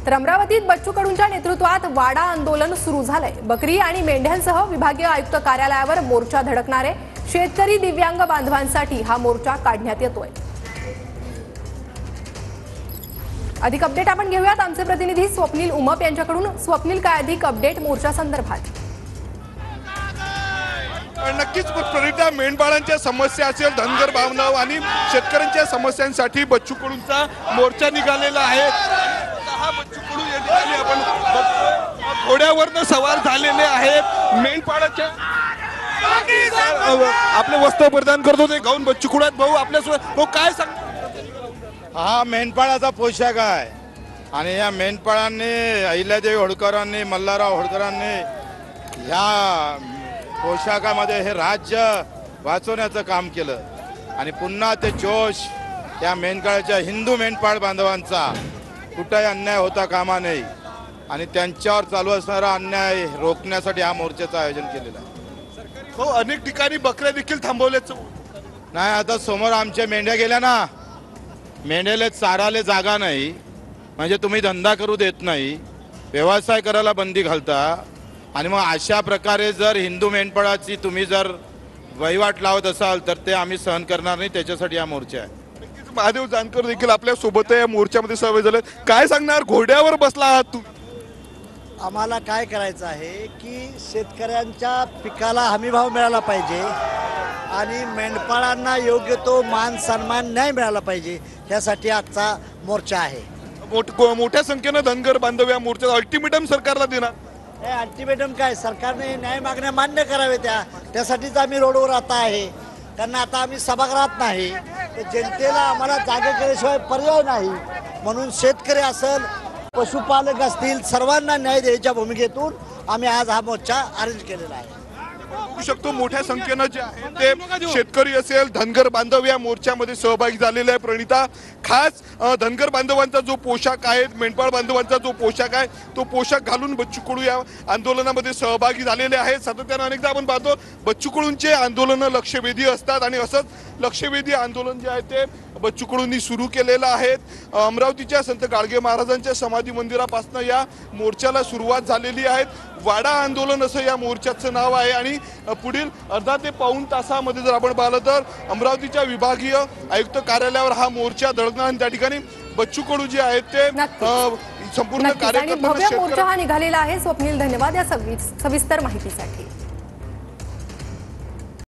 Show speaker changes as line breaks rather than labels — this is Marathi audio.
तर अमरावतीत बच्चू कडूंच्या नेतृत्वात वाडा आंदोलन सुरू झालंय। बकरी आणि मेंढ्यांसह विभागीय आयुक्त कार्यालयावर मोर्चा धडकणारे शेतकरी दिव्यांग बांधवांसाठी हा मोर्चा काढण्यात येतोय। अधिक अपडेट आपण घेऊयात आमचे प्रतिनिधी स्वप्नील उमप यांच्याकडून। स्वप्नील, काय अधिक अपडेट मोर्चा संदर्भात?
नक्कीच प्रणिता, मेंढपाळांच्या समस्या असेल, धनगर बांधव आणि शेतकऱ्यांच्या समस्यांसाठी बच्चू कडूंचा मोर्चा निघालेला आहे। हा बच्चू कडू या ठिकाणी आपण घोड्यावरनं सवार झालेले आहेत। मेंढपाळाच्या आपले वस्त्र प्रदान करतो ते गाऊन बच्चू कडू आहेत। भाऊ, आपल्या काय सांग?
हा मेंढपाळाचा पोशाख आहे आणि या मेंढपाळांनी, अहिल्यादेवी होळकरांनी, मल्हारराव होळकरांनी ह्या पोशाखामध्ये हे राज्य वाचवण्याचं काम केलं आणि पुन्हा ते जोश या मेंढपाळाच्या, हिंदू मेंढपाळ बांधवांचा कुठेही अन्याय होता कामा नये आणि त्यांच्यावर चालू असणारा अन्याय रोखण्यासाठी हा मोर्चाचं आयोजन केलेलं आहे।
हो, अनेक ठिकाणी बकऱ्या देखील थांबवल्याचं
नाही, आता समोर आमच्या मेंढ्या गेल्या ना, मेंढ्याला चाराले जागा नाही, म्हणजे तुम्ही धंदा करू देत नाही, व्यवसाय करायला बंदी घालता आणि मग अशा प्रकारे जर हिंदू मेंढपाळाची तुम्ही जर वहिवाट लावत असाल तर ते आम्ही सहन करणार नाही। त्याच्यासाठी हा मोर्चा आहे।
महादेव जानकर देखील आपल्या सोबत या मोर्चामध्ये सहभागी झाले। काय सांगणार, घोड्यावर बसला आहात तुम्ही?
आम्हाला काय करायचं आहे की शेतकऱ्यांच्या पिकाला हमीभाव मिळाला पाहिजे आणि मेंढपाळांना योग्य तो मान सन्मान न्याय मिळाला पाहिजे, यासाठी आजचा मोर्चा आहे।
मोठ्या संख्येनं धनगर बांधव या मोर्चात अल्टिमेटम सरकारला देणार?
हे अल्टिमेटम काय, सरकारने न्याय मागण्या मान्य करावे त्यासाठीच आम्ही रोडवर आता आहे। कारण आता आम्ही सभागृहात नाही, तर जनतेला आम्हाला जागा केल्याशिवाय पर्याय नाही, म्हणून शेतकरी असेल, पशुपालक असतील, सर्वांना न्याय द्यायच्या भूमिकेतून आम्ही आज हा मोर्चा अरेंज केलेला आहे।
बघू शकतो मोठ्या संख्येनं जे आहे ते शेतकरी असेल, धनगर बांधव या मोर्चामध्ये सहभागी झालेले आहे। प्रणिता, खास धनगर बांधवांचा जो पोशाख आहे, मेंढपाळ बांधवांचा जो पोशाख आहे, तो पोशाख घालून बच्चू कडू या आंदोलनामध्ये सहभागी झालेले आहेत। सातत्यानं अनेकदा आपण पाहतो बच्चू कडूंचे आंदोलनं लक्षवेधी असतात आणि असंच लक्षवेधी आंदोलन जे आहे ते बच्चू कडूंनी सुरू केलेलं आहे। अमरावतीच्या संत गाडगे महाराजांच्या समाधी मंदिरापासून या मोर्चाला सुरुवात झालेली आहे। वाडा आंदोलन असं या मोर्चाचं नाव आहे आणि पुढील अर्धा ते पाऊण तासामध्ये जर आपण पाहिलं तर अमरावतीच्या विभागीय आयुक्त कार्यालयावर हा मोर्चा धडकणार आणि त्या ठिकाणी बच्चू कडू जे आहेत ते संपूर्ण कार्यकर्त्यांना
मोर्चा हा निघालेला आहे। स्वप्नील, धन्यवाद या सविस्तर माहितीसाठी।